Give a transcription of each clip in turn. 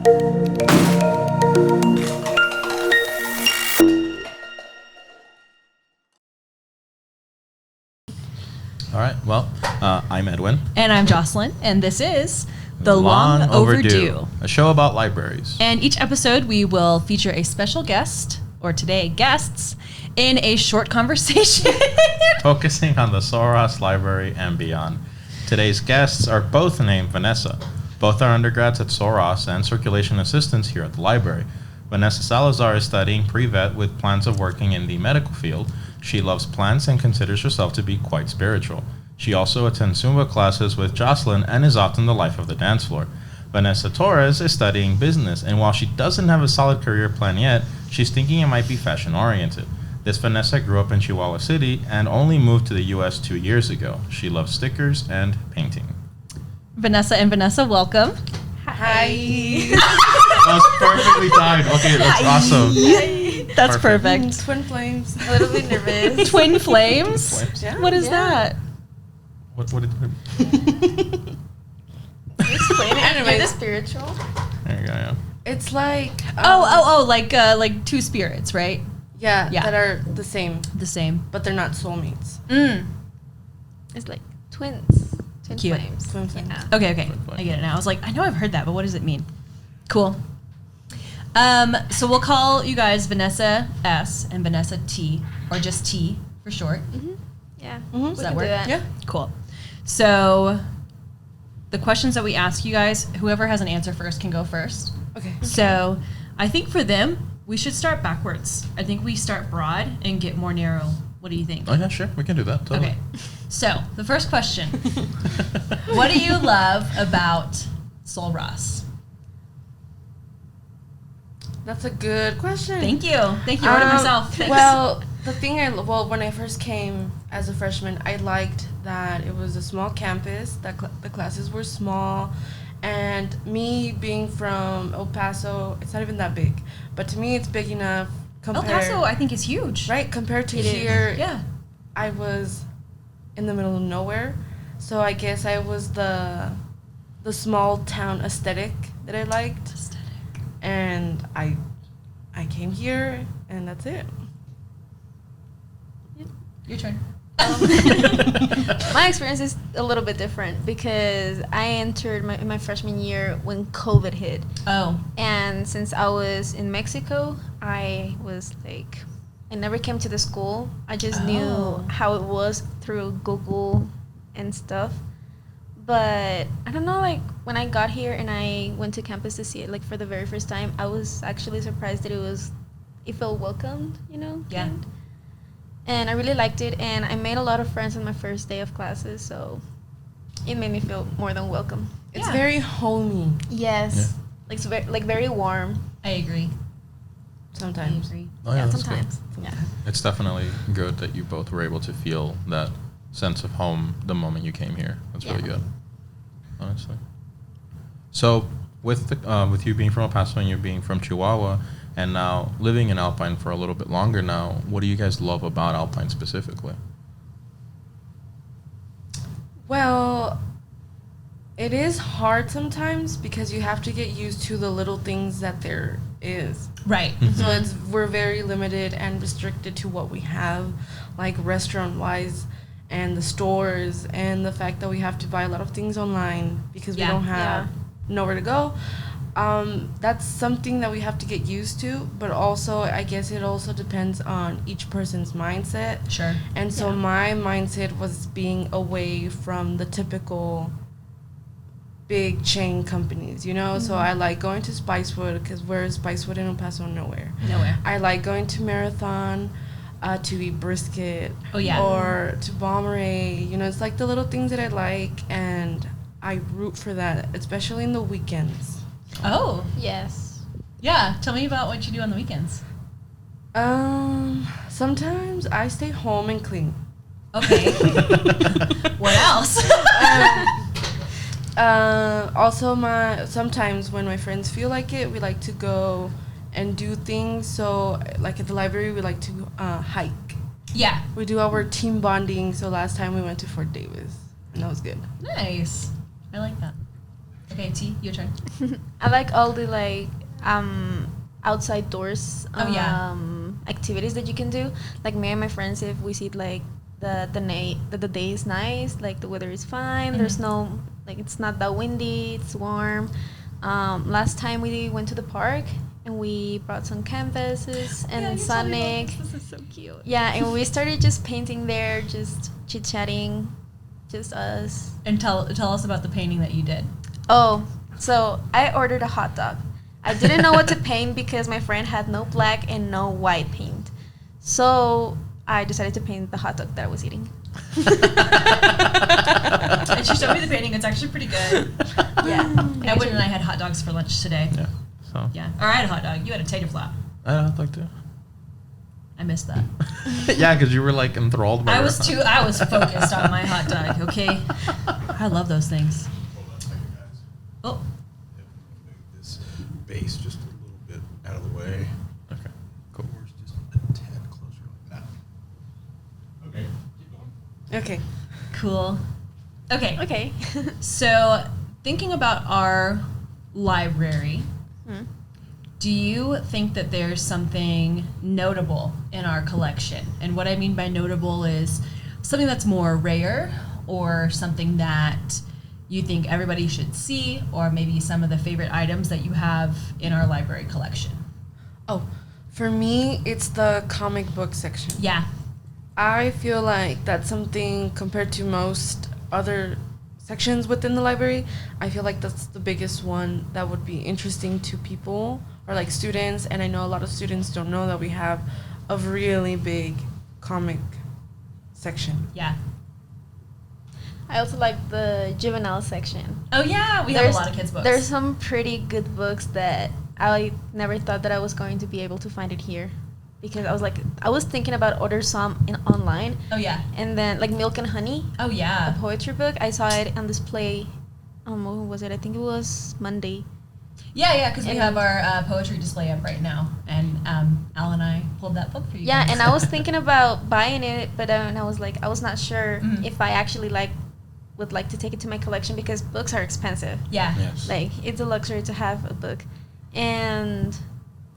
All right, well, I'm Edwin. And I'm Joslyn, and this is The Long Overdue, a show about libraries. And each episode we will feature a special guest, or today, guests, in a short conversation. Focusing on the Soros Library and beyond. Today's guests are both named Vanessa. Both are undergrads at Soros and circulation assistants here at the library. Vanessa Salazar is studying pre-vet with plans of working in the medical field. She loves plants and considers herself to be quite spiritual. She also attends Zumba classes with Joslyn and is often the life of the dance floor. Vanessa Torres is studying business, and while she doesn't have a solid career plan yet, she's thinking it might be fashion-oriented. This Vanessa grew up in Chihuahua City and only moved to the U.S. 2 years ago. She loves stickers and painting. Vanessa and Vanessa, welcome. Hi. That was perfectly timed. Okay, that's awesome. That's perfect. Twin flames. A little bit nervous. Twin flames? Flames. Yeah. What is that? What did Explain it. Anyway, the spiritual. There you go, yeah. It's like like two spirits, right? yeah, Yeah. that are the same, The same. but they're not soulmates. It's like twins. Twin Cute. flames. Twin flames. Yeah. Okay. I get it now. I was like, I know I've heard that, but what does it mean? Cool. So we'll call you guys Vanessa S and Vanessa T, or just T for short. Yeah. Mhm. Does We that can work? do that. Yeah. Cool. So the questions that we ask you guys, whoever has an answer first can go first. Okay. So I think for them, we should start backwards. I think we start broad and get more narrow. What do you think? Oh, yeah, sure. We can do that. Totally. Okay. So the first question. What do you love about Sol Ross? That's a good question. Thank you. Thank you. I wrote it myself. Thanks. Well, the thing when I first came as a freshman, I liked that it was a small campus, that the classes were small, and me being from El Paso, it's not even that big, but to me it's big enough El compared, Paso, I think, is huge. right, compared to It is. here. Yeah. I was in the middle of nowhere, so I guess I was the small town aesthetic that I liked, and I came here, and that's it. Your turn. My experience is a little bit different because I entered my freshman year when COVID hit. Oh. And since I was in Mexico, I never came to the school. I just knew how it was through Google and stuff. But I don't know, like when I got here and I went to campus to see it like for the very first time, I was actually surprised that it felt welcomed, you know? Yeah. And I really liked it, and I made a lot of friends on my first day of classes, so it made me feel more than welcome. It's Yeah. very homey Yes. Like it's very warm. I agree. sometimes. Oh, yeah, that's good. sometimes. Yeah. It's definitely good that you both were able to feel that sense of home the moment you came here. That's really Yeah. good, honestly. So with you being from El Paso and you being from Chihuahua and now living in Alpine for a little bit longer now, what do you guys love about Alpine specifically? Well, it is hard sometimes because you have to get used to the little things that there is. Right. So we're very limited and restricted to what we have, like restaurant-wise, and the stores, and the fact that we have to buy a lot of things online because we Yeah. don't have nowhere to go. That's something that we have to get used to, but also I guess it also depends on each person's mindset. Sure. And so Yeah. my mindset was being away from the typical big chain companies, you know? So I like going to Spicewood because where's Spicewood in El Paso? Nowhere. Nowhere. I like going to Marathon to eat brisket. Oh, yeah. Or to Bomberay. You know, it's like the little things that I like, and I root for that, especially in the weekends. Oh. Yes. Yeah. Tell me about what you do on the weekends. Sometimes I stay home and clean. Okay. What else? Also, sometimes when my friends feel like it, we like to go and do things. So, like at the library, we like to hike. Yeah. We do our team bonding. So last time we went to Fort Davis, and that was good. Nice. I like that. Okay, T, your turn. I like all the like outside doors activities that you can do. Like me and my friends, if we see like the day is nice, like the weather is fine. There's no like it's not that windy. It's warm. Last time we went to the park and we brought some canvases and Sonic. This is so cute. Yeah, and we started just painting there, just chit chatting, just us. And tell us about the painting that you did. Oh, so I ordered a hot dog. I didn't know what to paint because my friend had no black and no white paint. So I decided to paint the hot dog that I was eating. And she showed me the painting. It's actually pretty good. Yeah. Edwin and I had hot dogs for lunch today. Yeah. So. Yeah. Or I had a hot dog. You had a tater flap. I had like to. I missed that. Yeah, because you were like enthralled by I was focused on my hot dog, okay? I love those things. Hold on a second, guys. Oh. Move this base just a little bit out of the way. Okay. Cool. Doors just a tad closer like that. Okay, keep going. Okay. Cool. Okay. Okay. So, thinking about our library, Hmm. do you think that there's something notable in our collection? And what I mean by notable is something that's more rare or something that you think everybody should see, or maybe some of the favorite items that you have in our library collection. Oh, for me, it's the comic book section. Yeah. I feel like that's something compared to most other sections within the library. I feel like that's the biggest one that would be interesting to people or like students. And I know a lot of students don't know that we have a really big comic section. Yeah. I also like the juvenile section. Oh yeah, we have a lot of kids' books. There's some pretty good books that I never thought that I was going to be able to find it here. Because I was thinking about order some online. Oh yeah. And then like Milk and Honey, Oh a yeah. poetry book. I saw it on display. What was it? I think it was Monday. Yeah, because we And- have our poetry display up right now, and Al and I pulled that book for you. Yeah, guys. and I was thinking about buying it, but I was like, I was not sure Mhm. if I actually would like to take it to my collection because books are expensive. Yeah. Yes. Like it's a luxury to have a book, and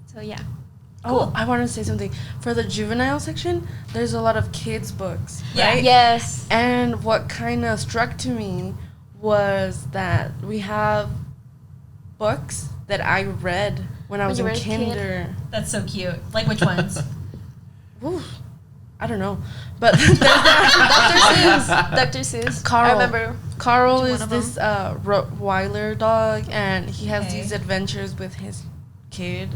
so yeah. Oh, I want to say something. For the juvenile section, there's a lot of kids' books, Yeah. right? Yes. And what kind of struck to me was that we have books that I read when I When was you in were a kid? kinder. That's so cute. Like which ones? Ooh, I don't know. But there's that Dr. Seuss. Carl. I remember. Carl One is of this Rottweiler dog, and he has Okay. these adventures with his kid.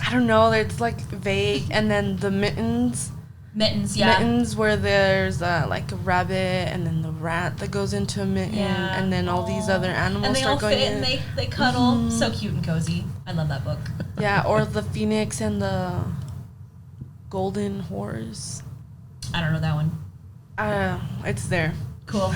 I don't know. It's like vague. And then the Mittens. Mittens, yeah. Mittens, where there's like a rabbit, and then the rat that goes into a mitten, Yeah. and then all these other animals And they all start going fit in. and they cuddle. Mhm. So cute and cozy. I love that book. Yeah, or the phoenix and the golden horse. I don't know that one. It's there. Cool.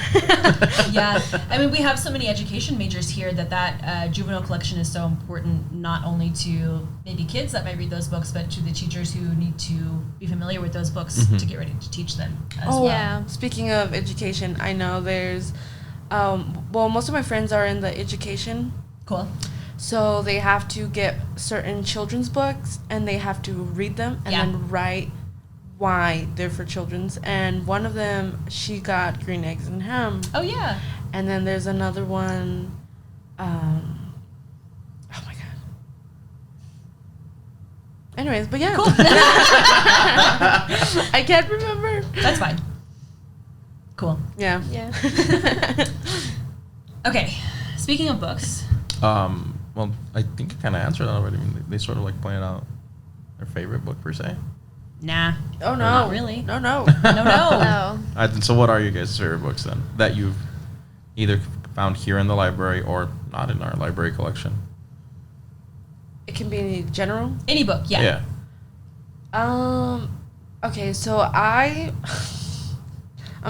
Yeah. I mean, we have so many education majors here that juvenile collection is so important, not only to maybe kids that might read those books, but to the teachers who need to be familiar with those books Mhm. to get ready to teach them as Oh, well. Yeah. Speaking of education, I know there's, most of my friends are in the education, Cool. so they have to get certain children's books and they have to read them and Yeah. then write why they're for children's. And one of them, she got Green Eggs and Ham. Oh, yeah. And then there's another one, oh my god. Anyways, but yeah. Cool. I can't remember. That's fine. Cool. Yeah. Yeah. Okay. Speaking of books, Well, I think I kind of answered that already. I mean, they sort of like pointed out their favorite book per se. nah. Oh no. Not really. No, no. No. No. So what are you guys' favorite books then that you've either found here in the library or not in our library collection? It can be general. Any book, yeah. Okay, so I'm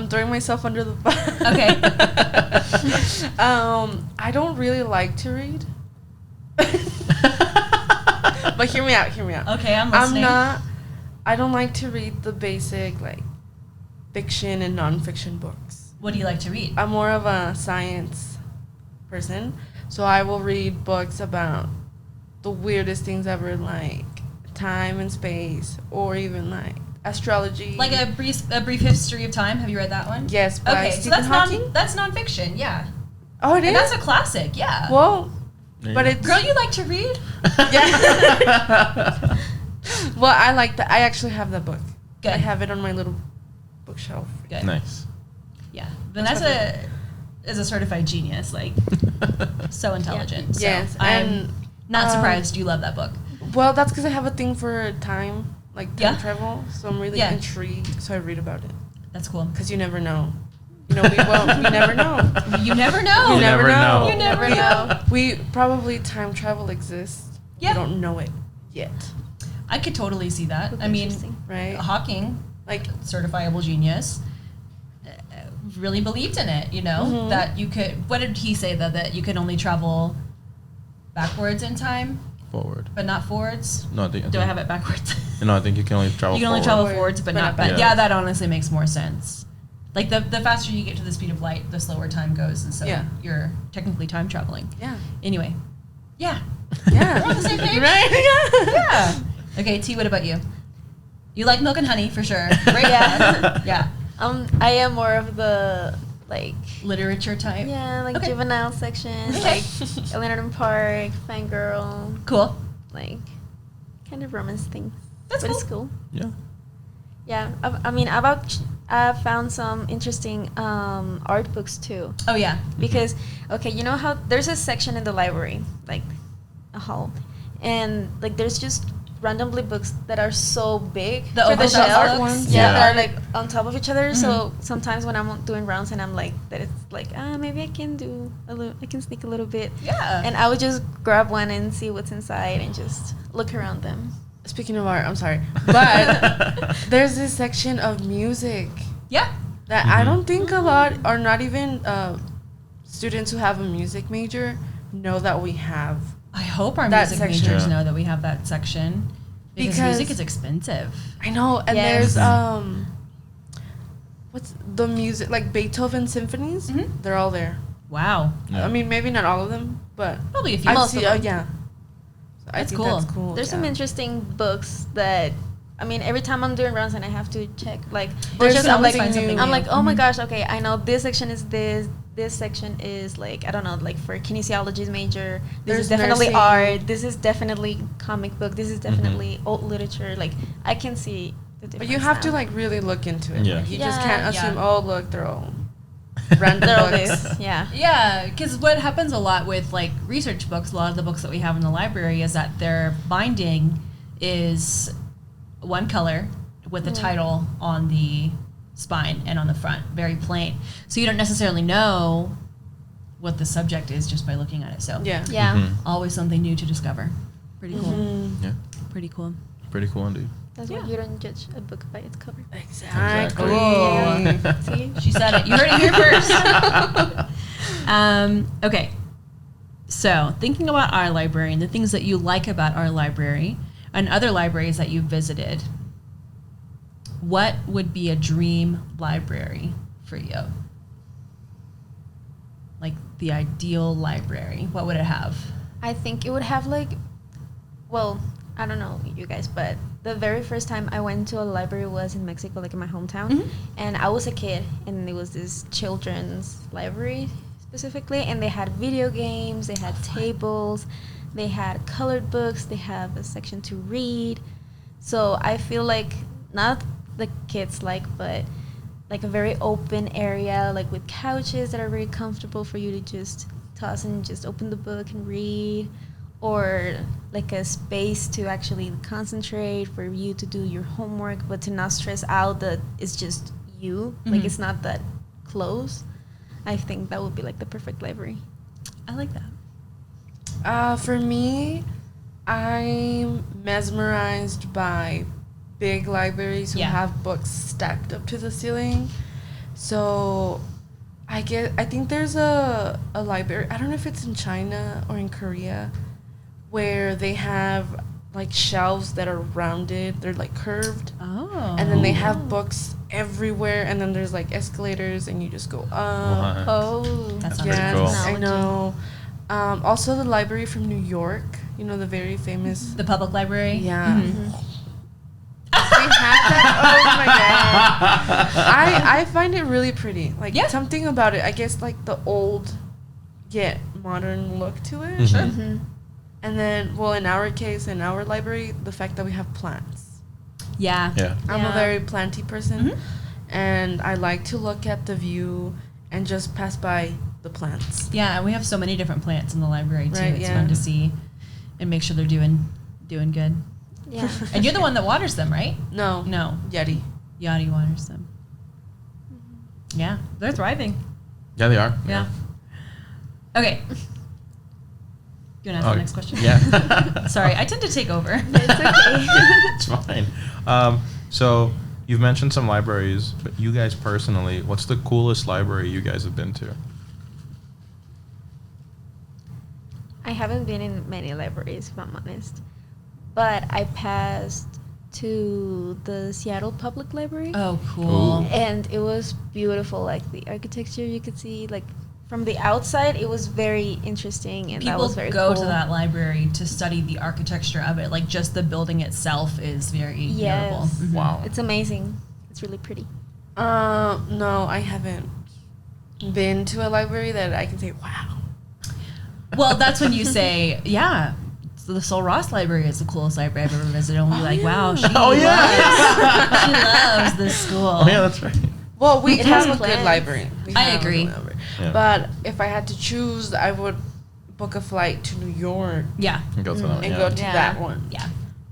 throwing myself under the bus. Okay. I don't really like to read. But hear me out. Okay, I'm listening. I don't like to read the basic like fiction and nonfiction books. What do you like to read? I'm more of a science person. So I will read books about the weirdest things ever, like time and space, or even like astrology. Like a brief history of time. Have you read that one? Yes, by Okay, so Stephen Hawking. that's nonfiction. Yeah. Oh, it And is? that's a classic. Yeah. Well, Yeah. but it's... Girl, you like to read? Yeah. Well, I like that. I actually have that book. Good. I have it on my little bookshelf. Good. Nice. Yeah. That's Vanessa is a certified genius. Like, so intelligent. So Yes, I'm and, not surprised you love that book. Well, that's because I have a thing for time, like time Yeah. travel. So I'm really Yeah. intrigued. So I read about it. That's cool. Because you never know. You know, we never know. You never know. You never know. You never know. We probably time travel exists. Yeah. We don't know it yet, I could totally see that. I mean, Interesting. right? Hawking, Like, certifiable genius, really believed in it, you know, Mhm. that you could, what did he say though, that you could only travel backwards in time, Forward. but not forwards? No, I think. Do I have it backwards? No, I think you can only travel. You can only forward. travel forwards, but not back. back. Yeah, that honestly makes more sense. Like the faster you get to the speed of light, the slower time goes, and so Yeah. you're technically time traveling. yeah. Anyway, yeah, Yeah. we're on the same page. Right? Yeah. Okay, T. What about you? You like milk and honey for sure, right? Yeah. Yeah. I am more of the like Literature type. yeah, like Okay. juvenile section, Okay. like Leonard Park, Fangirl, Cool. like kind of romance things. That's but cool. it's cool. Yeah. Yeah, I've found some interesting art books too. Oh yeah. Because okay, you know how there's a section in the library, like a hall, and like there's just randomly books that are so big The for the oversized shelf. books? ones? Yeah, Yeah. that are like on top of each other. So Mhm. sometimes when I'm doing rounds and I'm like that, it's like maybe I can do a little, I can sneak a little bit, Yeah. and I would just grab one and see what's inside and just look around them. Speaking of art, I'm sorry, but there's this section of music yeah. that I Mhm. don't think a lot, or not even students who have a music major, know that we have. I hope our That music section. majors Yeah. know that we have that section because music is expensive. I know, and Yes. there's what's the music, like Beethoven symphonies? Mhm. They're all there. Wow. Yeah. I mean, maybe not all of them, but Probably a few. I've Most seen. of them. Yeah, so I That's think cool. that's cool. There's some yeah. interesting books that, I mean, every time I'm doing rounds and I have to check, like, There's just, something I'm like, new. I'm like, oh my Mhm. gosh, okay, I know this section is this section is like, I don't know, like for kinesiology's major, this is There's definitely nursing. art, this is definitely comic book, this is definitely old literature, like, I can see the difference. But you have to now. like really look into it. Yeah. Like, you just Yeah. can't assume. Yeah. Oh, look, they're all random They're all books. this, yeah. Yeah, because what happens a lot with like research books, a lot of the books that we have in the library is that their binding is one color with the title on the spine and on the front, very plain. So you don't necessarily know what the subject is just by looking at it. So Yeah. Yeah, Mhm. always something new to discover. Pretty cool. Mhm. Yeah. Pretty cool. Pretty cool indeed. that's why Yeah. you don't judge a book by its cover. Exactly. Cool. See? She said it. You heard it here first. Okay. So, thinking about our library and the things that you like about our library and other libraries that you've visited, what would be a dream library for you? Like the ideal library. What would it have? I think it would have like, well, I don't know you guys, but the very first time I went to a library was in Mexico, like in my hometown, Mhm. and I was a kid, and it was this children's library specifically, and they had video games, they had tables, they had colored books, they have a section to read. So I feel like not the kids but like a very open area, like with couches that are very comfortable for you to just toss and just open the book and read, or like a space to actually concentrate for you to do your homework, but to not stress out that it's just you, like Mhm. it's not that close. I think that would be like the perfect library. I like that. For me, I'm mesmerized by big libraries who Yeah. have books stacked up to the ceiling. So I think there's a library, I don't know if it's in China or in Korea, where they have like shelves that are rounded. They're like curved. Oh. And then they have books everywhere, and then there's like escalators, and you just go up. What? Oh, That sounds Yes, cool. I know. Also, the library from New York, you know, the very famous. The public library? Yeah. Mhm. They have that. Oh my god. I find it really pretty. Like Yeah. something about it. I guess like the old yet modern look to it. Mhm. Sure. Mm-hmm. And then, well, in our case, in our library, the fact that we have plants. Yeah. Yeah. I'm a Yeah. very planty person, Mhm. and I like to look at the view and just pass by the plants. Yeah, and we have so many different plants in the library too. Right, It's yeah. fun to see and make sure they're doing good. Yeah. And you're the one that waters them, right? No. No. Yeti. Yachty waters them. Yeah, they're thriving. Yeah, they are. Yeah. Okay. You want to ask Oh, the next question? Yeah. Sorry, I tend to take over. It's okay. It's fine. So you've mentioned some libraries, but you guys personally, what's the coolest library you guys have been to? I haven't been in many libraries, if I'm honest. But I passed to the Seattle Public Library. Oh, cool. Ooh. And it was beautiful. Like the architecture you could see, like from the outside, it was very interesting. And that People was very go cool. to that library to study the architecture of it. Like just the building itself is very Yes. notable. Mhm. Wow. It's amazing. It's really pretty. No, I haven't been to a library that I can say, wow. Well, that's when you say, yeah, so the Sol Ross Library is the coolest library I've ever visited. And we'll be like, wow, she Oh, yeah. loves, she loves this school. Oh yeah, that's right. Well, we It have has a good plans. library. We I have a good agree. library. Yeah. But if I had to choose, I would book a flight to New York Yeah, And go to that one, and yeah. go to Yeah. that one. yeah.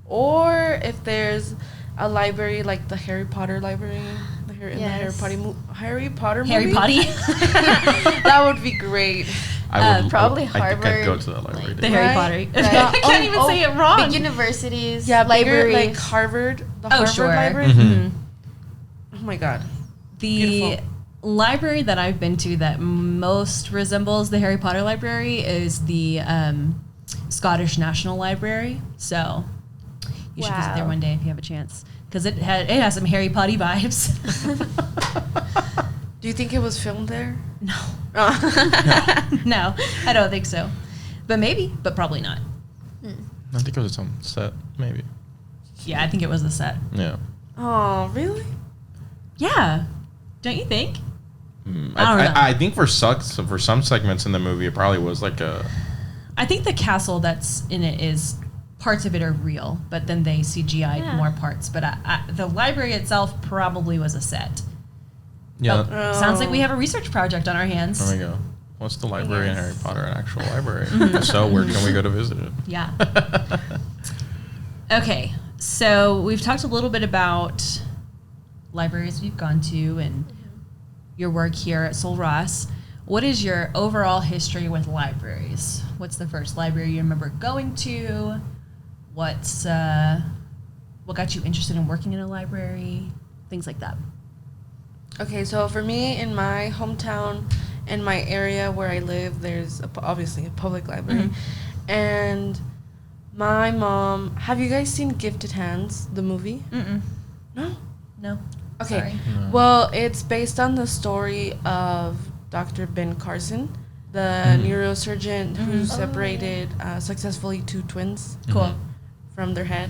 Or if there's a library like the Harry Potter library, in the Yes. Harry Potter Harry movie. Potty. That would be great. I would probably I think I'd Harvard, go to that library. like, The too. Harry Right? Potter. Right. I can't even say it wrong. Big universities, Yeah, bigger, libraries. like Harvard, the Oh, Harvard sure. library. Mhm. Oh my god. The Beautiful. library that I've been to that most resembles the Harry Potter library is the Scottish National Library. So you should visit there Wow. one day if you have a chance, because it has some Harry Potter vibes. Do you think it was filmed there? No, Oh. no, I don't think so. But maybe, but probably not. I think it was some set, maybe. Yeah, I think it was the set. Yeah. Oh, really? Yeah, don't you think? Mm, I don't know. I think for some segments in the movie, it probably was like a. I think the castle that's in it is parts of it are real, but then they CGI'd Yeah. more parts. But the library itself probably was a set. Yeah. Oh, sounds like we have a research project on our hands. There we go. What's the library in Yes. Harry Potter? An actual library. So where can we go to visit it? Yeah. Okay, so we've talked a little bit about libraries we've gone to and your work here at Sol Ross. What is your overall history with libraries? What's the first library you remember going to? What got you interested in working in a library? Things like that. Okay, so for me, in my hometown, in my area where I live, there's obviously a public library. Mhm. And my mom, have you guys seen Gifted Hands, the movie? Mm-mm. No? No. Okay. Sorry. No. Well, it's based on the story of Dr. Ben Carson, the Mhm. neurosurgeon who Mhm. separated successfully two twins Cool. from their head.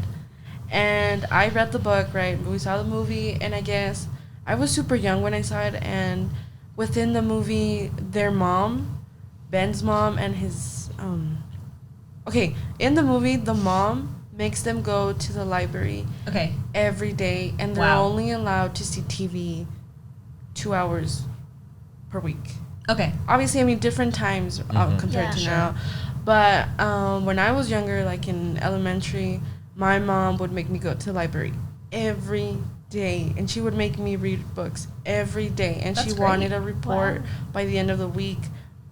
And I read the book, right? We saw the movie, and I guess I was super young when I saw it. And within the movie, their mom, Ben's mom, and his okay, in the movie, the mom makes them go to the library Okay. every day, and they're Wow. only allowed to see TV 2 hours per week. Okay. Obviously, I mean, different times Mhm. compared Yeah. to Sure. now. But when I was younger, like in elementary, my mom would make me go to the library every day, and she would make me read books every day. And That's she great. wanted a report Wow. by the end of the week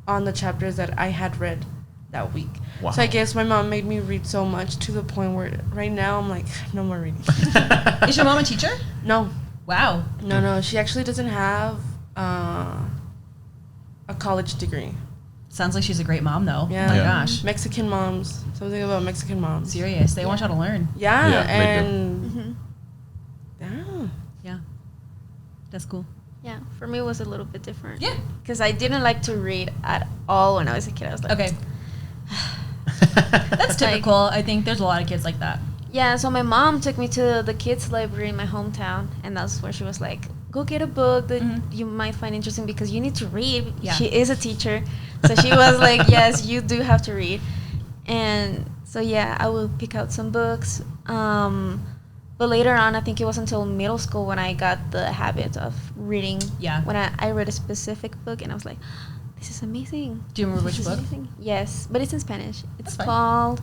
on the chapters that I had read that week. Wow. So I guess my mom made me read so much to the point where right now I'm like, no more reading. Is your mom a teacher? No, Wow. no. She actually doesn't have a college degree. Sounds like she's a great mom, though. Yeah. Oh my Yeah. gosh. Mexican moms. Something about Mexican moms. Serious. They want y'all to learn. Yeah, Yeah, they do. and yeah. Yeah. That's cool. Yeah, for me it was a little bit different. Yeah. Because I didn't like to read at all when I was a kid. I was like, Okay. That's typical. I think there's a lot of kids like that. yeah, so my mom took me to the kids' library in my hometown, and that's where she was like, go get a book that you might find interesting because you need to read. Yeah. She is a teacher. So she was like, yes, you do have to read. And so, yeah, I would pick out some books. But later on, I think it was until middle school when I got the habit of reading. Yeah. When I read a specific book, and I was like, this is amazing. Do you remember which This is book? amazing. Yes, but it's in Spanish. It's fine. called,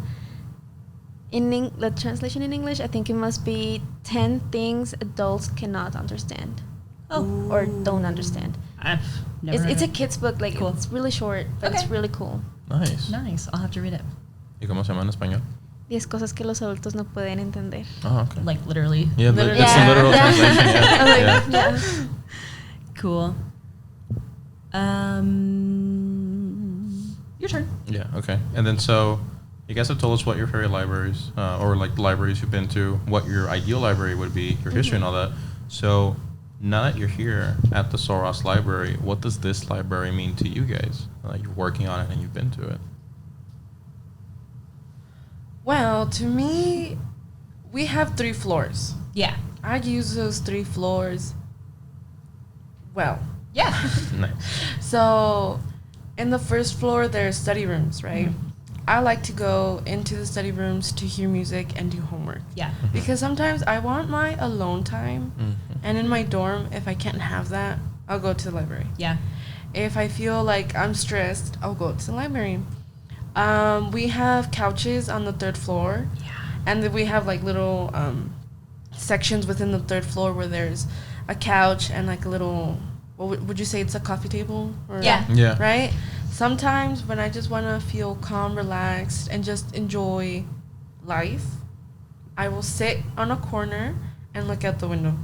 the translation in English, I think it must be 10 Things Adults Cannot Understand. Oh. Or don't understand. I've never heard It's of a it. kid's book. Like, Cool. it's really short, but it's Okay. really cool. Nice. Nice. I'll have to read it. ¿Y cómo se llama en español? 10 cosas que los adultos no pueden entender. Oh, okay. Like, literally. Yeah, Literally. it's a literal Yeah. translation. Yeah. I was yeah. like, yeah. Cool. Your turn. Yeah, okay. And then so you guys have told us what your favorite libraries, or like the libraries you've been to, what your ideal library would be, your history and all that. So now that you're here at the Soros Library, what does this library mean to you guys? Like you're working on it and you've been to it. Well, to me, we have 3 floors. Yeah. I use those 3 floors well. Yeah. Nice. So, in the first floor, there's study rooms, right? I like to go into the study rooms to hear music and do homework. Yeah. Because sometimes I want my alone time. And in my dorm, if I can't have that, I'll go to the library. Yeah. If I feel like I'm stressed, I'll go to the library. We have couches on the 3rd floor. Yeah. And then we have like little sections within the 3rd floor where there's a couch and like a little, what would you say, it's a coffee table? Or, Yeah. Yeah. Right? Sometimes when I just want to feel calm, relaxed, and just enjoy life, I will sit on a corner and look out the window.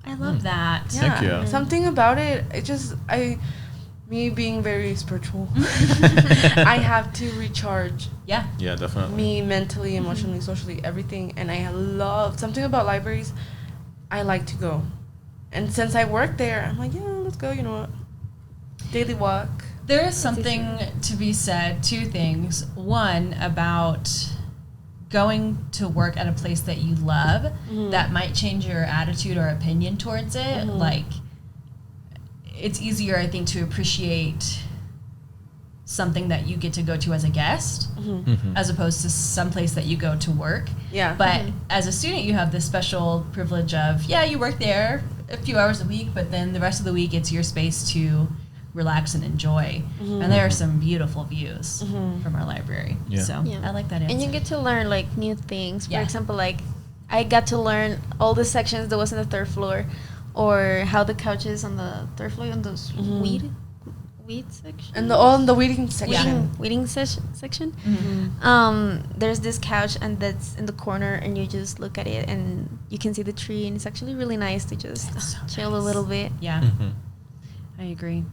I love that. Heck yeah. Something about it, me being very spiritual, I have to recharge Yeah. Yeah, definitely. me mentally, emotionally, socially, everything. And I love something about libraries. I like to go. And since I work there, I'm like, yeah, let's go, you know what? Daily walk. There is something to be said, 2 things. One, about going to work at a place that you love that might change your attitude or opinion towards it. Like, it's easier, I think, to appreciate something that you get to go to as a guest as opposed to some place that you go to work. Yeah. But as a student, you have this special privilege of, yeah, you work there a few hours a week, but then the rest of the week it's your space to relax and enjoy. And there are some beautiful views from our library. Yeah. So Yeah. I like that answer. And you get to learn, like, new things. For Yeah. example, like, I got to learn all the sections that was on the 3rd floor, or how the couches on the 3rd floor, on those weed section. And the waiting section. Weeding section. Mm-hmm. There's this couch, and that's in the corner, and you just look at it, and you can see the tree, and it's actually really nice to just So chill a nice. little bit. Yeah, Mhm. I agree.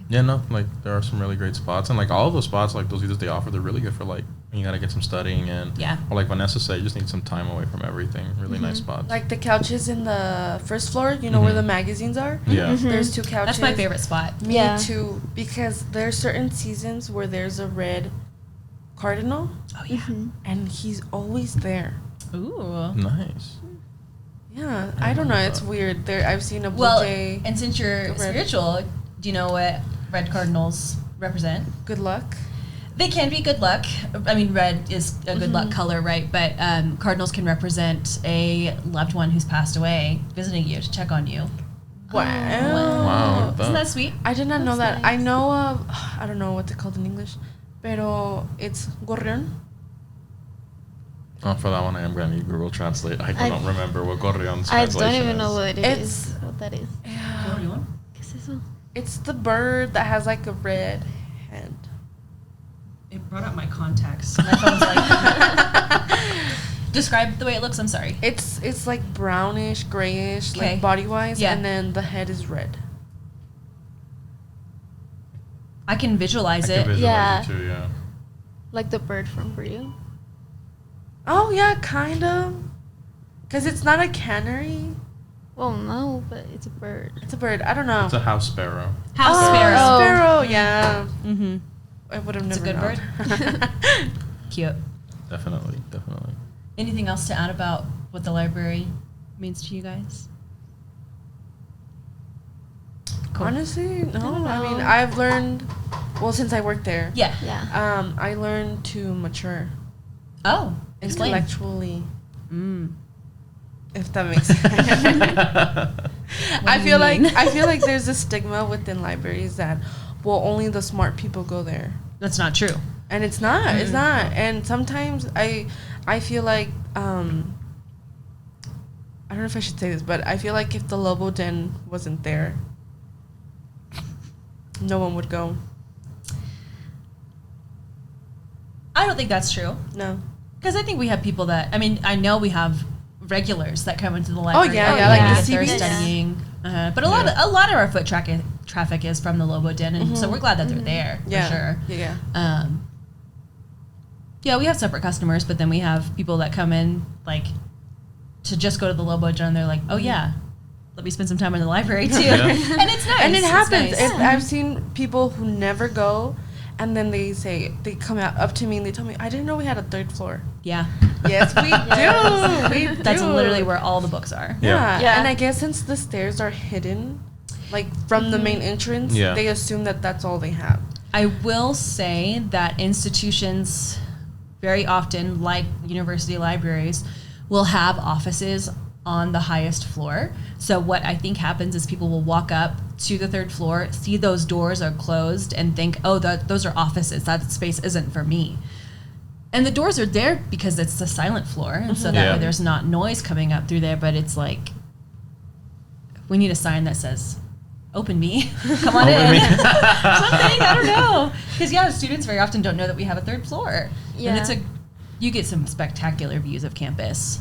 Yeah, no, like there are some really great spots, and like all of those spots, like those either they offer, they're really good for like when you gotta get some studying in. Yeah. Or like Vanessa said, you just need some time away from everything. Really nice spots. Like the couches in the 1st floor, you know where the magazines are? Yeah. There's 2 couches. That's my favorite spot. Me Yeah. too, because there's certain seasons where there's a red cardinal, Oh, yeah. and he's always there. Ooh. Nice. Yeah, I don't know. It's weird. There, I've seen a blue Well, jay. and since you're Red. spiritual, do you know what red cardinals represent? Good luck. They can be good luck. I mean, red is a good luck color, right? But cardinals can represent a loved one who's passed away visiting you to check on you. Wow. Wow. Isn't that sweet? I did not know That's that. I nice. know of, I don't know what they're called in English, pero it's gorrión. Oh, for that one, I am going to need Google Translate. I I- don't remember what Gorrion's I translation don't even know is. what it It's- is. What that is. Yeah. ¿Qué es eso? It's the bird that has like a red head. It brought up my contacts. My phone's like. Describe the way it looks. I'm sorry. It's like brownish, grayish, Okay. like body wise, Yeah. and then the head is red. I can visualize I it. can visualize Yeah. it too, yeah. Like the bird from Brio. Oh yeah, kind of. Cause it's not a cannery. Well, no, but it's a bird. It's a bird. I don't know. It's a house sparrow. House Oh, sparrow. Sparrow. Yeah. Mm-hmm. I would have It's a never good known. Cute. Definitely. Anything else to add about what the library means to you guys? Cool. Honestly, no. don't I mean, know. I've learned. Well, since I worked there. Yeah. Yeah. I learned to mature Oh, explain. intellectually, Mm. if that makes sense. I do feel you like mean? there's a stigma within libraries that, well, only the smart people go there, That's not true. and it's not. It's Mm. not. And sometimes I feel like I don't know if I should say this, but I feel like if the Lobo Den wasn't there, no one would go. I don't think that's true. No. Because I think we have people that, I mean, I know we have regulars that come into the library. yeah, yeah, like the if they're CBs. studying. But a lot of our foot traffic is from the Lobo Den, and so we're glad that they're there, Yeah. for sure. Yeah. Yeah, we have separate customers, but then we have people that come in, like, to just go to the Lobo Den, and they're like, oh, yeah, let me spend some time in the library, too. Yeah. And it's nice. And it It's happens. nice. I've seen people who never go, and then they come up to me and they tell me, I didn't know we had a third floor. Yeah. Yes, we do. We do. That's literally where all the books are. Yeah. Yeah. And I guess since the stairs are hidden, like from the main entrance, Yeah. they assume that that's all they have. I will say that institutions very often, like university libraries, will have offices on the highest floor. So what I think happens is people will walk up to the third floor, see those doors are closed, and think, oh, those are offices. That space isn't for me. And the doors are there because it's a silent floor, and so that Yeah. way there's not noise coming up through there, but it's like, we need a sign that says, open me, come on Open in. me. Something, I don't know. Because, yeah, students very often don't know that we have a third floor. Yeah. And you get some spectacular views of campus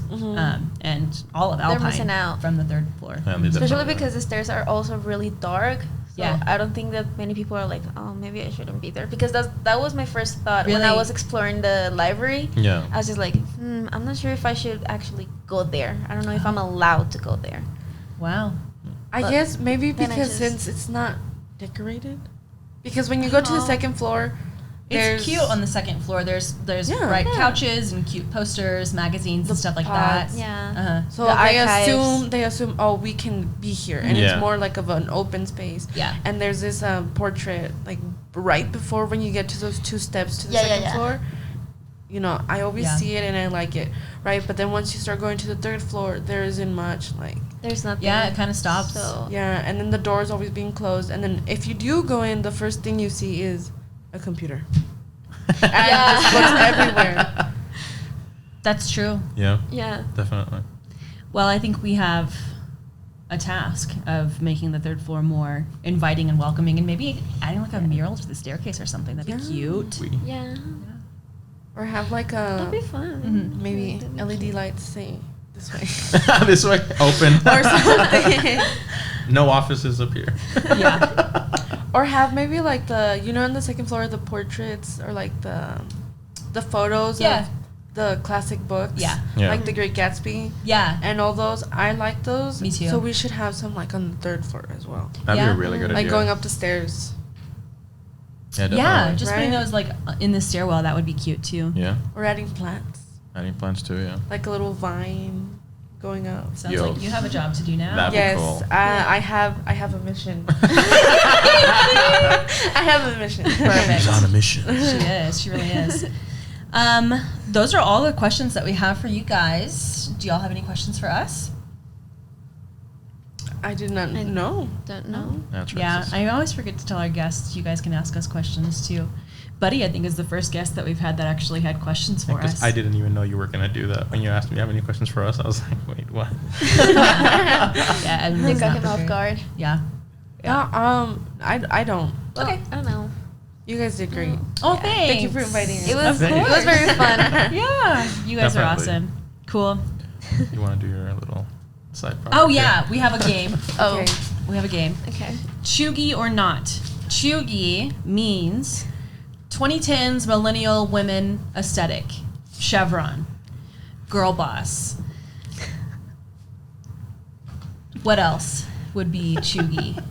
and all of They're Alpine missing out. from the third floor. Yeah, they Especially definitely because the stairs are also really dark. So Yeah. I don't think that many people are like, oh, maybe I shouldn't be there. Because that was my first thought when I Really? was exploring the library. Yeah. I was just like, I'm not sure if I should actually go there. I don't know if I'm allowed to go there. Wow. I But guess maybe then I because just- since it's not decorated. Because when you go to the Oh. second floor, It's cute on the second floor. There's Yeah. bright Yeah. couches and cute posters, magazines, and stuff like pods. that. Yeah. Uh-huh. So The archives. they assume, oh, we can be here, and Yeah. it's more like of an open space. Yeah. And there's this portrait like right before when you get to those two steps to the Yeah, yeah, second yeah. floor. You know, I always Yeah. see it and I like it, right? But then once you start going to the third floor, there isn't much like. There's nothing. Yeah, it kind of stops. So Yeah, and then the door is always being closed, and then if you do go in, the first thing you see is a computer. And Yeah. just books everywhere. That's true. Yeah, yeah. definitely. Well, I think we have a task of making the third floor more inviting and welcoming, and maybe adding like a mural to the staircase or something. That'd be Yeah. cute. We. Yeah. Or have like That'd a be fun. Mhm. maybe That'd be LED cute. lights say this way. This way, open. Or something. No offices up here. Yeah. Or have maybe like on the second floor the portraits or like the photos Yeah. of the classic books. Yeah. Yeah. Like The Great Gatsby Yeah. and all those. I like those. Me too. So we should have some like on the third floor as well. That'd Yeah. be a really good Like idea. going up the stairs. Yeah, Yeah, definitely. just Right? putting those like in the stairwell, that would be cute too. Yeah, Or adding plants. adding plants too. Yeah. Like a little vine going up. Sounds Yo. like you have a job to do now. That'd be Yes, cool. I have a mission. I have a mission. Perfect. She's on a mission. She is. She really is. Those are all the questions that we have for you guys. Do y'all have any questions for us? I did not I know. Don't know. That's right, Yeah, sis. I always forget to tell our guests you guys can ask us questions too. Buddy, I think, is the first guest that we've had that actually had questions for 'Cause us. I didn't even know you were gonna do that. When you asked me, "Have any questions for us?" I was like, "Wait, what?" Yeah, Evan They was got not him off prepared. guard. Yeah. I don't. Okay. I don't know. You guys did great. Oh, Yeah. thanks. Thank you for inviting us. It was Of course. it was very fun. Yeah, you guys are Definitely. awesome. Cool. You want to do your little side project? Oh yeah, we have a game. Oh. Okay. We have a game. Okay. Cheugy or not? cheugy means 2010s millennial women aesthetic. Chevron. Girl boss. What else would be cheugy?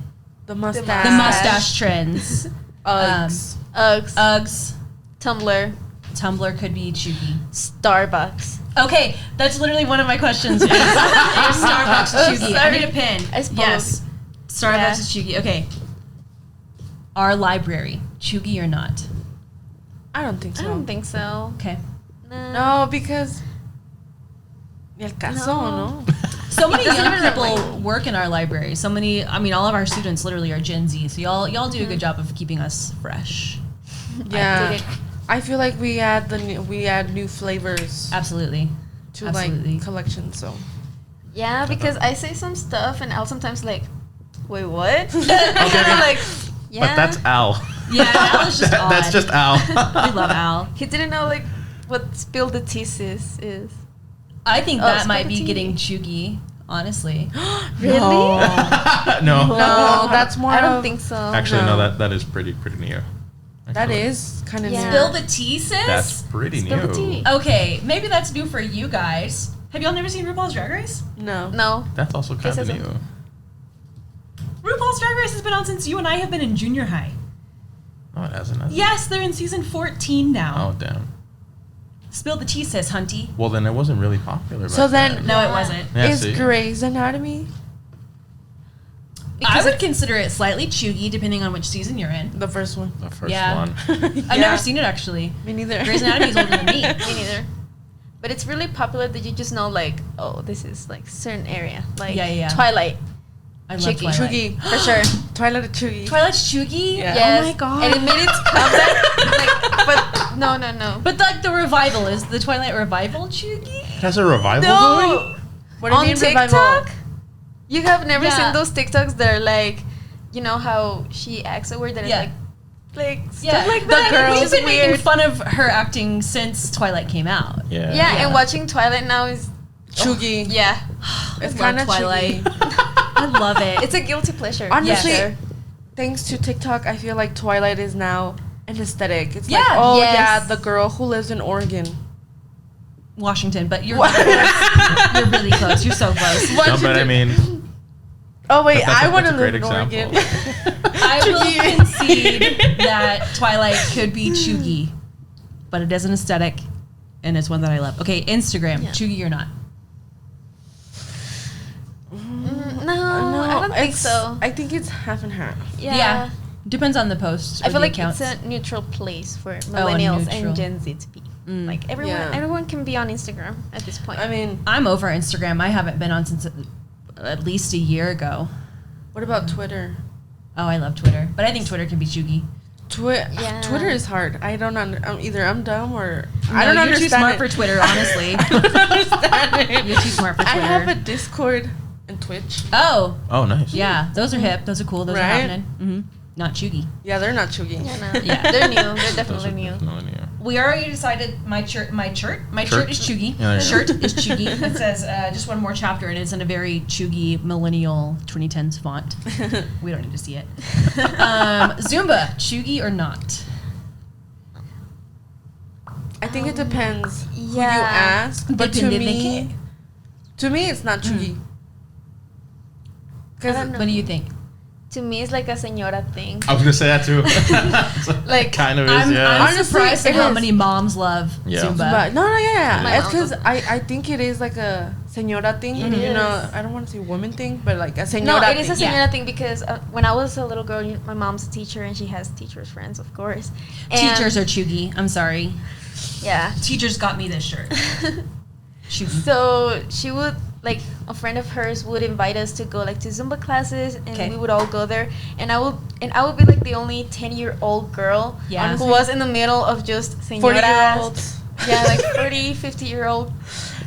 The mustache. The mustache trends. Uggs. Uggs. Tumblr. Tumblr could be cheugy. Starbucks. Okay, that's literally one of my questions. Is Starbucks cheugy? I Sorry. need a pen. I spoke. Yes. Starbucks Yeah. is cheugy. Okay. Our library, cheugy or not? I don't think so. I don't think so. Okay. No, because. El caso, no? So many doesn't young even people like- work in our library. So many. I mean, all of our students literally are Gen Z. So y'all do a good job of keeping us fresh. Yeah. I feel like we add new flavors Absolutely. to absolutely. like collections. So Yeah, because I say some stuff and I'll sometimes like, wait, what? Okay. Like, yeah. But that's Al. Yeah, that was just That's odd. just Al. We love Al. He didn't know like what spill the thesis is. I think Oh, that might be spaghetti. getting cheugy. Honestly. Really? No. No, that's more I don't of- think so. Actually, no. No. That is pretty new. that Actually. is kind of Yeah. new. Spill the tea, sis? That's pretty Spill new. the tea. Okay, maybe that's new for you guys. Have y'all never seen RuPaul's Drag Race? No. No. That's also kind of This new. RuPaul's Drag Race has been on since you and I have been in junior high. No, it hasn't. has it? Yes, they're in season 14 now. Oh damn. Spill the tea, sis, hunty. Well, then it wasn't really popular. So back then- No, it wasn't. Yeah, Is see? Grey's Anatomy I would consider it slightly cheugy depending on which season you're in. the first one? the first Yeah. one. I've never seen it actually. Me neither. Grey's Anatomy is older than me. Me neither. But it's really popular that you just know like, oh, this is like certain area. Like Yeah. Twilight. I love Cheugy. Twilight. Cheugy. For sure. Twilight of Cheugy. Twilight's cheugy? Yeah. Yes. Oh my god. And it made its comeback. like, but no. But like the revival, is the Twilight revival cheugy? It has a revival going? No. What do you On mean TikTok, revival? you have never Yeah. seen those TikToks that are like, you know how she acts a word that Yeah. is like Yeah, stuff like the that. girl. It's We've just been making weird. fun of her acting since Twilight came out. Yeah. Yeah, and watching Twilight now is Cheugy. yeah, It's Love kind of Twilight. Twilight. I love it. it's a guilty pleasure. Honestly, Yeah, sure. thanks to TikTok, I feel like Twilight is now an aesthetic. It's Yeah. like, oh Yes. yeah, the girl who lives in Oregon. Washington, but you're really close. You're really close. You're so close. No, but I mean, Oh wait, that's I want to that's a live great in example. Oregon. I will concede that Twilight could be cheugy, but it is an aesthetic, and it's one that I love. Okay, Instagram, Yeah. cheugy or not? No, I don't think so. I think it's half and half. Yeah. Depends on the post. I or feel the like accounts. it's a neutral place for a millennials neutral. and Gen Z to be. Mm. Like Yeah. everyone can be on Instagram at this point. I mean, I'm over Instagram. I haven't been on since at least a year ago. what about Twitter? Oh, I love Twitter, but I think Twitter can be cheugy. Yeah. Twitter is hard. I don't either I'm dumb or No, I don't you're understand too smart it. for Twitter, honestly. I don't understand it. You're too smart for I Twitter. have a Discord and Twitch. Oh, oh, nice. yeah. Those are hip. Those are cool. Those are Right? happening. Mm-hmm. Not cheugy. Yeah, they're not chuggy. Yeah, no. Yeah. They're new. They're Those definitely are new. definitely new. We already decided my shirt Shirt? is cheugy. Yeah, there you go. Shirt is cheugy. It says just one more chapter, and it's in a very cheugy millennial 2010s font. We don't need to see it. Zumba, cheugy or not? I think it depends who you Yeah. ask, but to Depende de me, it's not chuggy. I don't know. What do you think? To me, it's like a señora thing. I was gonna say that too. Like, kind of is, I'm yeah. Honestly, surprised at it how is. many moms love Yeah. Zumba. But no, yeah. My It's mom because also. I think it is like a señora thing. It You know, is. I don't want to say woman thing, but like a señora no, thing. it is a Yeah. señora thing because when I was a little girl, my mom's a teacher and she has teachers' friends, of course. And Teachers are cheugy. I'm sorry. yeah. Teachers got me this shirt. Cheugy. So she would like a friend of hers would invite us to go like to Zumba classes, and Okay. we would all go there. And I would be like the only 10-year-old girl Yeah. who was in the middle of just señoras. 40-year-olds. Yeah, like 40, 50-year-old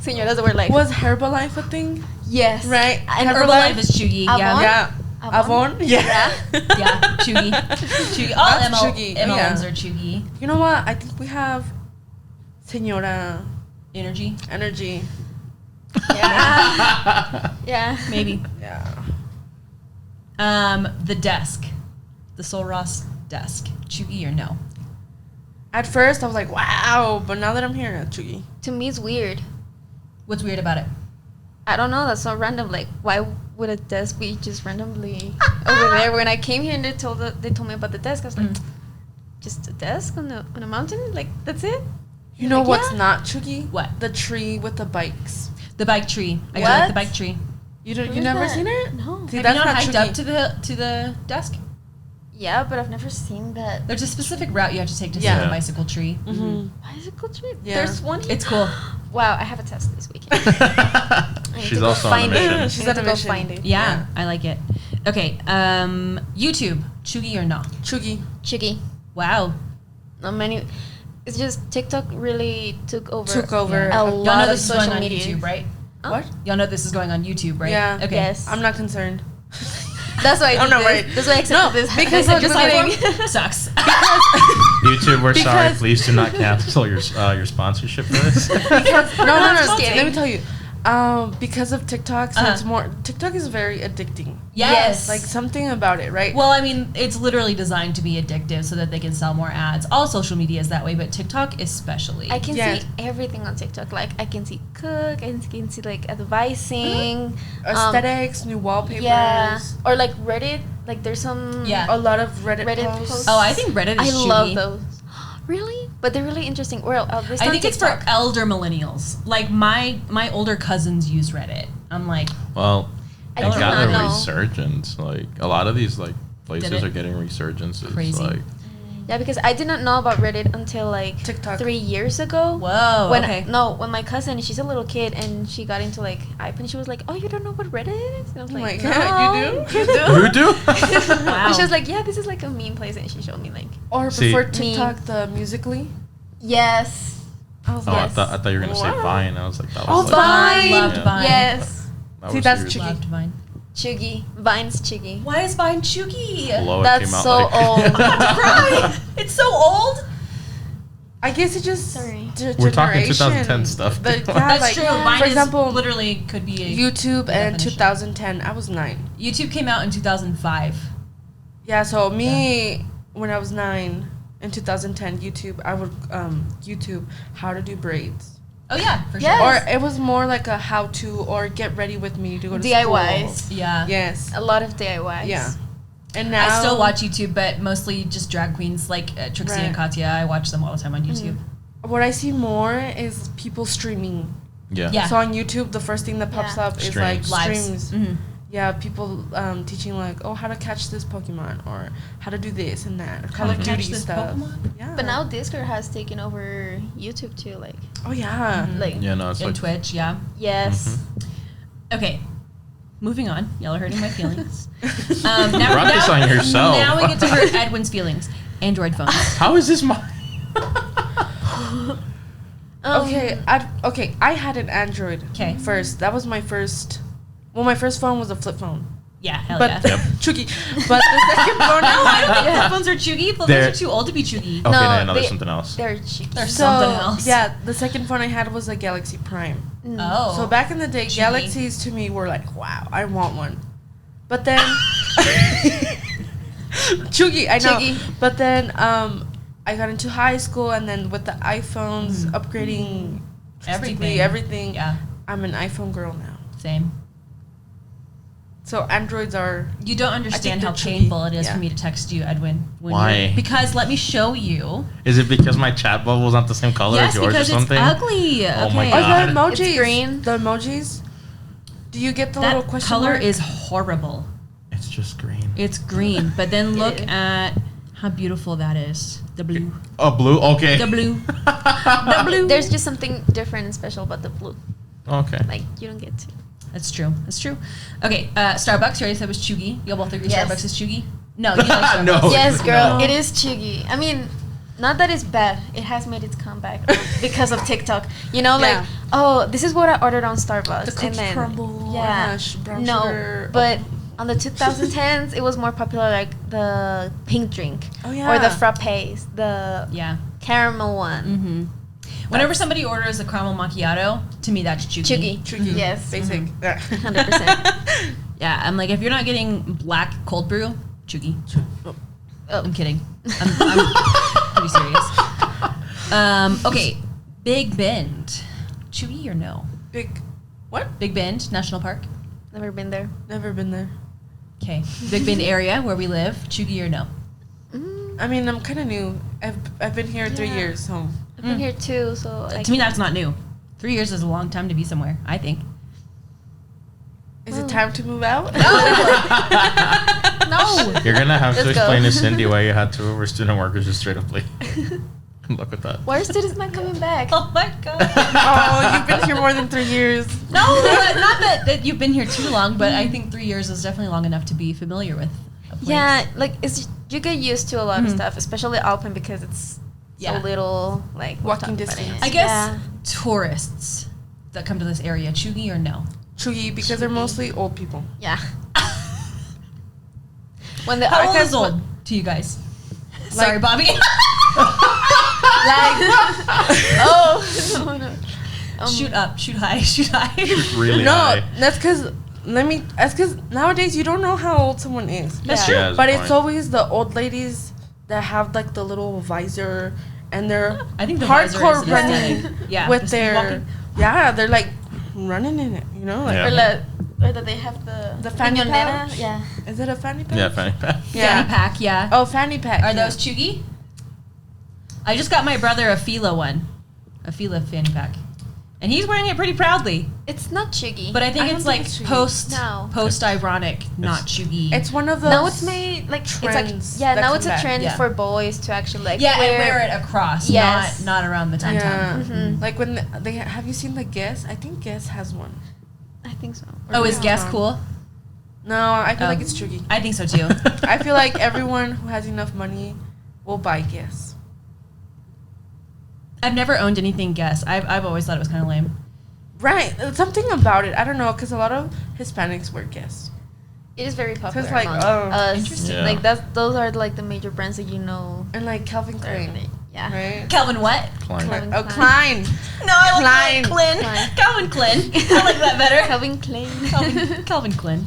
señoras that were like, Was Herbalife a thing? yes, Right. And Herbalife is cheugy. Avon? Yeah. Yeah. Avon? Avon? Yeah. Yeah, cheugy. Cheugy. All That's cheugy, MLMs yeah. are cheugy. You know what? I think we have señora Energy, energy. yeah, yeah. maybe. Yeah. The desk. the Sol Ross desk, cheugy or no? At first, I was like, wow, but now that I'm here, cheugy. To me, it's weird. What's weird about it? I don't know. That's so random. Like, why would a desk be just randomly over there? When I came here and they told me about the desk, I was like, just a desk on a mountain? Like, that's it? You know Like, what's yeah. not cheugy? What? The tree with the bikes. The bike tree. I What? like the bike tree. You What is never that? seen it? No. See, Have that's you not not hiked cheugy. up to the desk? Yeah, but I've never seen that. There's a specific route you have to take to see Yeah. the bicycle tree. Mm-hmm. Bicycle trip? Yeah. There's one here? It's cool. Wow, I have a test this weekend. I need She's to go also on a find mission. it. She's I on need a to go mission. find it. Yeah, I like it. Okay, YouTube, cheugy or no? Cheugy. Cheugy. Wow. No, many. It's just TikTok really took over. Took over. a Y'all know lot of this is going social on media. YouTube, right? Oh. What? Y'all know this is going on YouTube, right? Yeah. Okay. Yes. I'm not concerned. That's why I I'm did not this. worried. That's why I accepted this. because Because look, this look, platform sucks. YouTube, we're sorry. Because- Please do not cancel your sponsorship for this. No, I'm just kidding. Let me tell you. Because of TikTok, so Uh-huh. it's more. TikTok is very addicting. Yes. Like something about it, right? Well, I mean, it's literally designed to be addictive so that they can sell more ads. All social media is that way, but TikTok especially. I can Yes. see everything on TikTok. Like I can see cook, I can see like advising, Aesthetics, new wallpapers. yeah, or like Reddit. Like there's some Yeah. A lot of Reddit, Reddit posts. posts. Oh, I think Reddit is I love cheugy. those. Really? But they're really interesting. Well, at least I on think it's TikTok. for elder millennials. Like my older cousins use Reddit. I'm like, Well, I it did got not a know. resurgence. Like a lot of these like places it? are getting resurgences. Crazy. Like Yeah, because I did not know about Reddit until like TikTok. 3 years ago. whoa, When okay. when my cousin, she's a little kid and she got into like iPhone, she was like, "Oh, you don't know what Reddit is?" And I was Oh like, my "No." God, you do? you do? Wow. And she was like, "Yeah, this is like a meme place," and she showed me like, Or See- before TikTok, the Musically. "Yes, I was Oh, like, I thought you were gonna say Wow. Vine. I was like, that Oh, was like, Vine! Loved Yeah. Vine. yes, That See, was that's seriously- Cheugy. Loved Vine. cheugy, Vine's cheugy." Why is Vine cheugy? Hello, it That's came out so like- old. Right. It's so old. I guess it just. Sorry. We're talking generation. 2010 stuff. The, yeah, That's like, true. Vine for is example, literally could be a YouTube and definition. 2010. I was 9. YouTube came out in 2005. Yeah, so me when I was 9 in 2010, YouTube, I would YouTube how to do braids. Oh yeah, for Yes. sure. Or it was more like a how to or get ready with me to go to DIYs. school. Yeah. Yes. A lot of DIYs. Yeah. And now I still watch YouTube, but mostly just drag queens like Trixie and Right. Katya. I watch them all the time on YouTube. what I see more is people streaming. Yeah. Yeah. So on YouTube, the first thing that pops Yeah. up is like Streams. Lives. streams. Mhm. Yeah, people teaching like, oh, how to catch this Pokemon or how to do this and that. Or Call to of catch Duty this stuff. Pokemon? Yeah. But now Discord has taken over YouTube too. Like, Oh yeah. Mhm. like Yeah, no, it's And like Twitch, yeah. yes. Okay. Moving on. Y'all are hurting my feelings. you brought this on yourself. Now we get to hurt Edwin's feelings. Android phones. How is this my? Okay, I had an Android 'Kay. first. That was my first. Well, my first phone was a flip phone. Yeah, hell But yeah. Yep. cheugy. But the second phone No, I don't think Yeah. flip phones are cheugy. Flip They're- phones are too old to be cheugy. Okay, No, no, there's they- something else. They're cheap. There's So something else. yeah, the second phone I had was a Galaxy Prime. Oh. So back in the day, Cheugy. Galaxies to me were like, wow, I want one. But then cheugy, I know. Cheugy. But then I got into high school, and then with the iPhones upgrading drastically everything, Yeah, I'm an iPhone girl now. same. So Androids are You don't understand they're how cheugy. painful it is Yeah. for me to text you, Edwin. when Why? you're- Because let me show you. Is it because my chat bubble's not the same color Yes, as yours or because it's something? ugly. Oh okay. my Oh, God. the emojis. It's green. The emojis. Do you get the little That question color mark? is horrible. It's just green. It's green, but then look Yeah. at how beautiful that is. The blue. Oh, blue. Okay. The blue. The blue. There's just something different and special about the blue. Okay. Like you don't get to. That's true. That's true. Okay, Starbucks. You already said was cheugy. Y'all both agree Yes. Starbucks is cheugy? No, you like Starbucks. No. Yes, girl, No. it is cheugy. I mean, not that it's bad. It has made its comeback because of TikTok. You know, like, Yeah. oh, this is what I ordered on Starbucks. The cookie and then, crumble, Yeah. brown no, sugar. but on the 2010s, it was more popular, like the pink drink. Oh, Or yeah. the frappes, the Yeah. caramel one. Mm-hmm. Whenever somebody orders a caramel macchiato, to me that's cheugy. Cheugy. Cheugy. Yes. Basic. 100%. Yeah, I'm like, if you're not getting black cold brew, cheugy. Oh. I'm kidding. I'm pretty serious. Okay, Big Bend. Chewy or no? What? Big Bend National Park. Never been there. Never been there. Okay, Big Bend area where we live. Chewy or no? I mean, I'm kind of new. I've been here 3 years, so. I've been here too, so To me, that's not new. 3 years is a long time to be somewhere, I think. Is it time to move out? No. You're gonna have to Let's go. explain to Cindy why you had to over student workers just straight up leave. Look at that. Why are students not coming back? Oh my god. Oh, you've been here more than 3 years. No, not that you've been here too long, but I think 3 years is definitely long enough to be familiar with a place. Yeah, like you get used to a lot of stuff, especially Alpen because it's Yeah. so little like Walking we'll talk about distance. it. I guess Yeah. tourists that come to this area, Chewy or no? Cheugy, because they're mostly old people. Yeah. When the How old archives is old to you guys? Like- Sorry, Bobby. Oh. No, no. Shoot up, shoot high, shoot high. Really No, high. that's because nowadays you don't know how old someone is. That's Yeah. true. Yeah, that's But a it's point. always the old ladies that have like the little visor and they're I think the visor hardcore is running aesthetic. Yeah, with the speed their walking. they're like running in it, you know? Like, Yeah. Or that they have the fanny riñonera. pouch? Yeah. Is it a fanny pack? Yeah, fanny pack. Fanny pack, yeah. Oh, fanny pack. Are yeah. those Cheugy? I just got my brother a Fila one. A Fila fanny pack. And he's wearing it pretty proudly. It's not chuggy. But I think I don't it's think like it's Cheugy. No. post ironic, not Cheugy. It's one of those. now it's made like trends it's like yeah that now come it's a back. trend Yeah. for boys to actually like yeah, and wear it across, Yes. not around the tum Yeah. tum. Like when they have you seen the Guess? I think Guess has one. I think so. Oh, is Yeah. Guess cool? No, I feel Oh. like it's Cheugy. I think so too. I feel like everyone who has enough money will buy Guess. I've never owned anything Guess. I've always thought it was kind of lame. Right, something about it. I don't know, because a lot of Hispanics wear Guess. It is very popular like, among oh, us. interesting. Yeah. Like those are like the major brands that you know. And like Calvin Klein, Yeah. right? Calvin what? Klein. Klein. Oh, Klein. No, I Klein. like Klein. Klein. Calvin Klein. I like that better. Calvin Klein. Calvin Klein.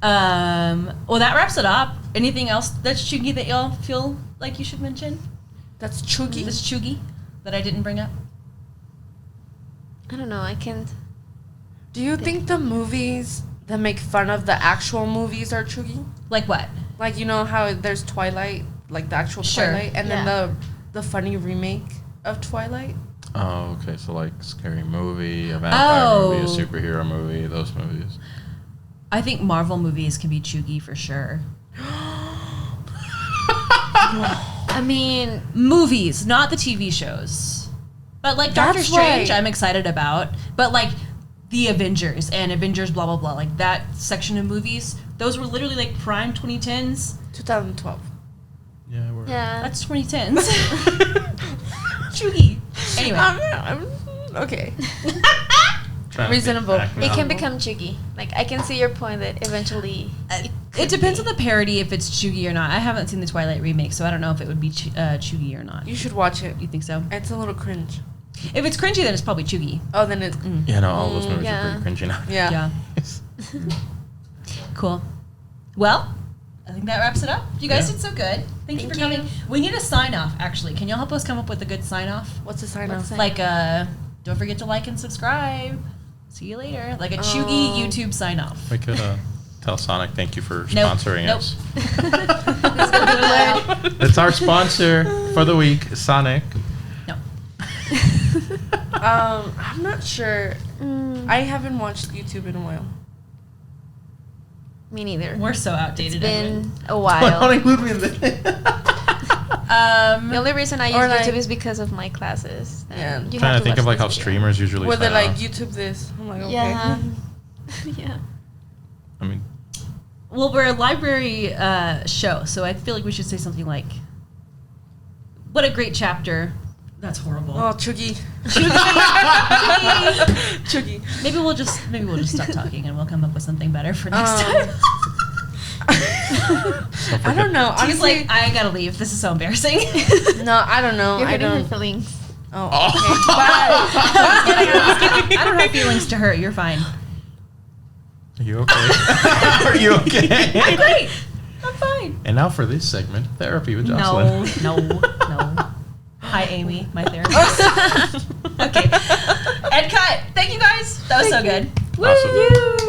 Well, that wraps it up. Anything else that's Cheugy that y'all feel like you should mention? That's Cheugy. This Cheugy that I didn't bring up? I don't know. I can't. Do you think the movies that make fun of the actual movies are Cheugy? Like what? Like, you know how there's Twilight, like the actual Sure. Twilight, and Yeah. then the funny remake of Twilight? Oh, okay. So like scary movie, a vampire movie, a superhero movie, those movies. I think Marvel movies can be Cheugy for sure. I mean, Movies, not the TV shows. But like Doctor That's Strange, right. I'm excited about. But like the Avengers and Avengers blah blah blah, like that section of movies, those were literally like prime 2010s. 2012. Yeah, we're yeah. That's 2010s. Cheugy. Anyway. Okay. trying to reasonable. get back It now. can become chuggy. Like I can see your point that eventually. It depends on the parody if it's Cheugy or not. I haven't seen the Twilight remake, so I don't know if it would be Cheugy or not. You should watch it. You think so? It's a little cringe. If it's cringy, then it's probably Cheugy. Oh, then it's... Yeah, no, all those movies yeah. are pretty cringy now. Yeah. Cool. Well, I think that wraps it up. You guys Yeah. did so good. Thank you for Thank you. coming. We need a sign off, actually. Can y'all help us come up with a good sign off? What's the sign What's off? that? Like, don't forget to like and subscribe. See you later. Like a Cheugy YouTube sign off. We could tell Sonic thank you for Nope. sponsoring Nope. us. Nope. It's our sponsor for the week, Sonic. No. I'm not sure. Mm, I haven't watched YouTube in a while. me neither. We're so outdated. It's been Edwin. a while. include me in the The only reason I use Or like- YouTube is because of my classes. And Yeah. you trying have to think watch of like this how video. streamers usually Where they're sign like, off. YouTube this. I'm like, okay. Yeah. Yeah. I mean, Well, we're a library show, so I feel like we should say something like, "What a great chapter." That's horrible. Oh, Cheugy. Cheugy. Maybe we'll just stop talking and we'll come up with something better for next Um, time. I don't know. He's Honestly, like, I gotta leave. This is so embarrassing. no, I don't know. You're I hurting her don't. feelings. Oh, okay. Bye. I don't have feelings to hurt. You're fine. are you okay? Are you okay? I'm great. I'm fine. And now for this segment, Therapy with Joslyn. No. Hi, Amy, my therapist. Okay. And cut. Thank you guys. That was so good. Awesome.